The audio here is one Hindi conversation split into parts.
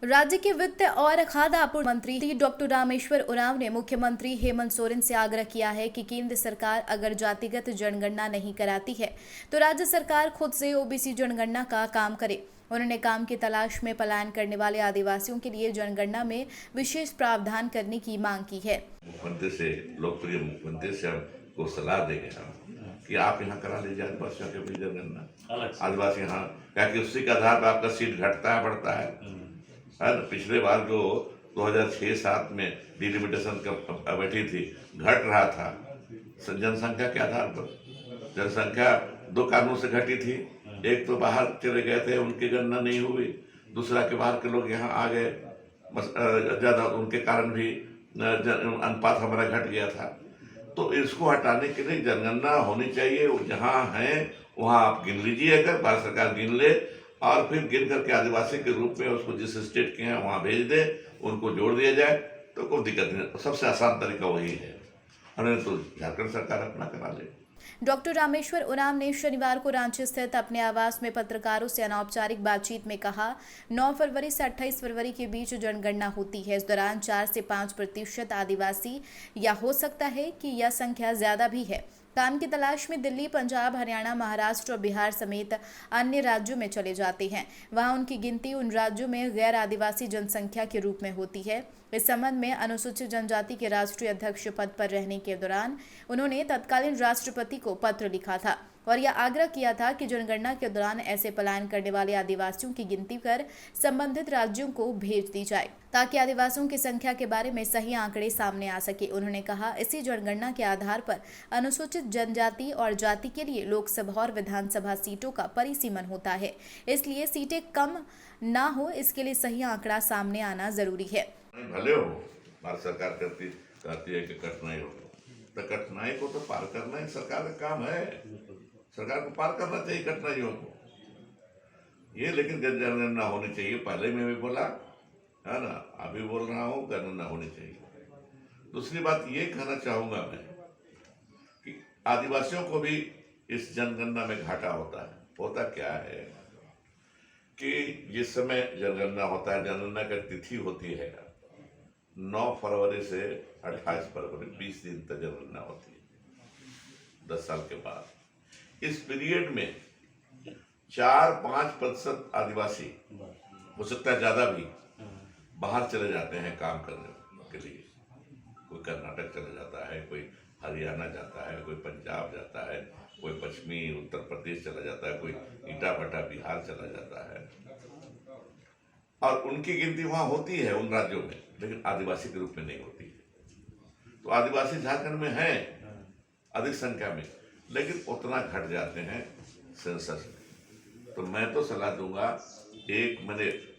राज्य के वित्त और खाद्य आपूर्ति मंत्री डॉक्टर रामेश्वर उरांव ने मुख्यमंत्री हेमंत सोरेन से आग्रह किया है कि केंद्र सरकार अगर जातिगत जनगणना नहीं कराती है तो राज्य सरकार खुद से ओबीसी जनगणना का काम करे। उन्होंने काम की तलाश में पलायन करने वाले आदिवासियों के लिए जनगणना में विशेष प्रावधान करने की मांग की है। मुख्यमंत्री से, लोकप्रिय मुख्यमंत्री से हमको सलाह देंगे हम कि आप यहाँ करा लीजिए आदिवासियों के भी जनगणना। आदिवासी यहाँ क्या कि उसी के आधार पर आपका सीट घटता है बढ़ता है ना। पिछले बार जो 2006-07 में डिलिमिटेशन बैठी थी घट रहा था जनसंख्या के आधार पर। जनसंख्या दो कारणों से घटी थी, एक तो बाहर चले गए थे उनकी गणना नहीं हुई, दूसरा के बाहर के लोग यहाँ आ गए ज्यादा, उनके कारण भी अनुपात हमारा घट गया था। तो इसको हटाने के लिए जनगणना होनी चाहिए। वो जहाँ है वहाँ आप गिन लीजिए, अगर भारत सरकार गिन ले और फिर गिन करके आदिवासी के रूप में उसको जिस स्टेट के हैं वहाँ भेज दे, उनको जोड़ दिया जाए तो कोई दिक्कत नहीं। सबसे आसान तरीका वही है, और तो झारखंड सरकार अपना करा ले। डॉक्टर रामेश्वर उरांव ने शनिवार को रांची स्थित अपने आवास में पत्रकारों से अनौपचारिक बातचीत में कहा, 9 फरवरी से 28 फरवरी के बीच जनगणना होती है। इस दौरान 4 से 5% आदिवासी या हो सकता है कि यह संख्या ज्यादा भी है काम की तलाश में दिल्ली, पंजाब, हरियाणा, महाराष्ट्र और बिहार समेत अन्य राज्यों में चले जाते हैं। वहां उनकी गिनती उन राज्यों में गैर आदिवासी जनसंख्या के रूप में होती है। इस संबंध में अनुसूचित जनजाति के राष्ट्रीय अध्यक्ष पद पर रहने के दौरान उन्होंने तत्कालीन राष्ट्रपति को पत्र लिखा था और यह आग्रह किया था कि जनगणना के दौरान ऐसे पलायन करने वाले आदिवासियों की गिनती कर संबंधित राज्यों को भेज दी जाए ताकि आदिवासियों की संख्या के बारे में सही आंकड़े सामने आ सके। उन्होंने कहा, इसी जनगणना के आधार पर अनुसूचित जनजाति और जाति के लिए लोकसभा और विधानसभा सीटों का परिसीमन होता है, इसलिए सीटें कम ना हो इसके लिए सही आंकड़ा सामने आना जरूरी है। भले हो भारत सरकार कहती है कि कठिनाई हो, तो कठिनाई को तो पार करना ही सरकार का काम है। सरकार को पार करना चाहिए कठिनाइयों को ये, लेकिन जनगणना होनी चाहिए। पहले मैं भी बोला है ना, अभी बोल रहा हूँ, जनगणना होनी चाहिए। दूसरी बात ये कहना चाहूंगा मैं कि आदिवासियों को भी इस जनगणना में घाटा होता है। होता क्या है कि जिस समय जनगणना होता है, जनगणना की तिथि होती है 9 फरवरी से 28 फरवरी, 20 दिन तक जनगणना होती है 10 साल के बाद। इस पीरियड में 4-5% आदिवासी, हो सकता है ज्यादा भी, बाहर चले जाते हैं काम करने के लिए। कोई कर्नाटक चला जाता है, कोई हरियाणा जाता है, कोई पंजाब जाता है, कोई पश्चिमी उत्तर प्रदेश चला जाता है, कोई ईटा भट्टा बिहार चला जाता है, और उनकी गिनती वहां होती है उन राज्यों में, लेकिन आदिवासी के रूप में नहीं होती है। तो आदिवासी झारखंड में हैं अधिक संख्या में, लेकिन उतना घट जाते हैं सेंसस में। तो मैं तो सलाह दूंगा,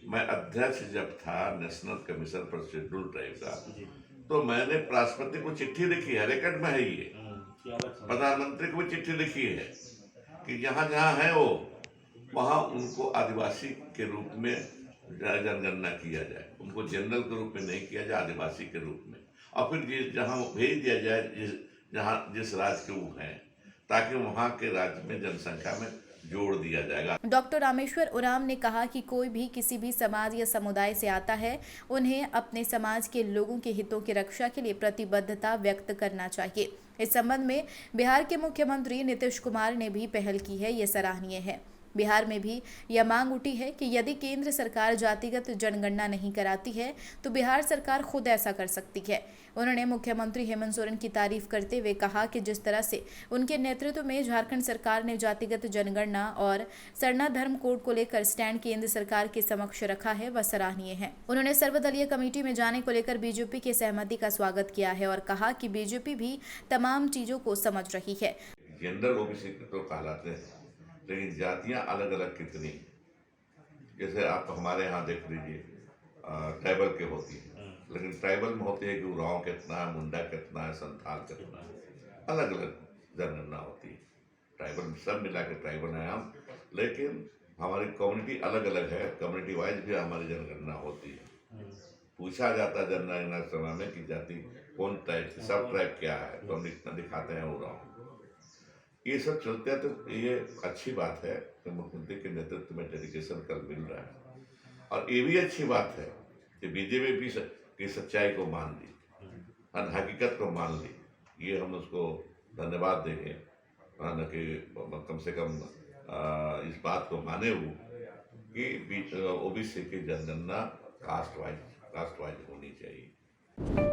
मैं अध्यक्ष जब था national commission for scheduled tribe का, तो मैंने राष्ट्रपति को चिट्ठी लिखी है, रिकॉर्ड में है ये, प्रधानमंत्री को भी चिट्ठी लिखी है कि जहां जहां है वो वहां उनको आदिवासी के रूप में जनगणना किया जाए, उनको जनरल के रूप में नहीं किया जाए, आदिवासी के रूप में, और फिर जहां भेज दिया जाए जिस राज्य के वो हैं, ताकि वहां के राज्य में जनसंख्या में जोड़ दिया जाएगा। डॉक्टर रामेश्वर उरांव ने कहा कि कोई भी किसी भी समाज या समुदाय से आता है, उन्हें अपने समाज के लोगों के हितों की रक्षा के लिए प्रतिबद्धता व्यक्त करना चाहिए। इस संबंध में बिहार के मुख्यमंत्री नीतीश कुमार ने भी पहल की है, ये सराहनीय है। बिहार में भी यह मांग उठी है कि यदि केंद्र सरकार जातिगत जनगणना नहीं कराती है तो बिहार सरकार खुद ऐसा कर सकती है। उन्होंने मुख्यमंत्री हेमंत सोरेन की तारीफ करते हुए कहा कि जिस तरह से उनके नेतृत्व में झारखंड सरकार ने जातिगत जनगणना और सरना धर्म कोड को लेकर स्टैंड केंद्र सरकार के समक्ष रखा है, वह सराहनीय है। उन्होंने सर्वदलीय कमेटी में जाने को लेकर बीजेपी की सहमति का स्वागत किया है और कहा कि बीजेपी भी तमाम चीजों को समझ रही है। जनरल ओबीसी तो कहलाते हैं, लेकिन जातियां अलग अलग कितनी, जैसे आप हमारे यहाँ देख लीजिए ट्राइबल के होती है, लेकिन ट्राइबल में होती है कि उरांव कितना है, मुंडा कितना है, संथाल कितना है, अलग अलग जनगणना होती है। ट्राइबल सब मिला के ट्राइबल है हम, लेकिन हमारी कम्युनिटी अलग अलग है, कम्युनिटी वाइज भी हमारी जनगणना होती है। पूछा जाता है जनगणना समय में कि जाति कौन टाइप, सब ट्राइब क्या है, तो हम दिखाते हैं उरांव। ये सब चलते हैं, तो ये अच्छी बात है कि मुख्यमंत्री के नेतृत्व में डेडिकेशन कल मिल रहा है। और ये भी अच्छी बात है कि बीजेपी भी की सच्चाई को मान ली, हकीकत को मान ली। ये हम उसको धन्यवाद देंगे, न कि कम से कम इस बात को माने वो कि ओबीसी की जनगणना कास्ट वाइज होनी चाहिए।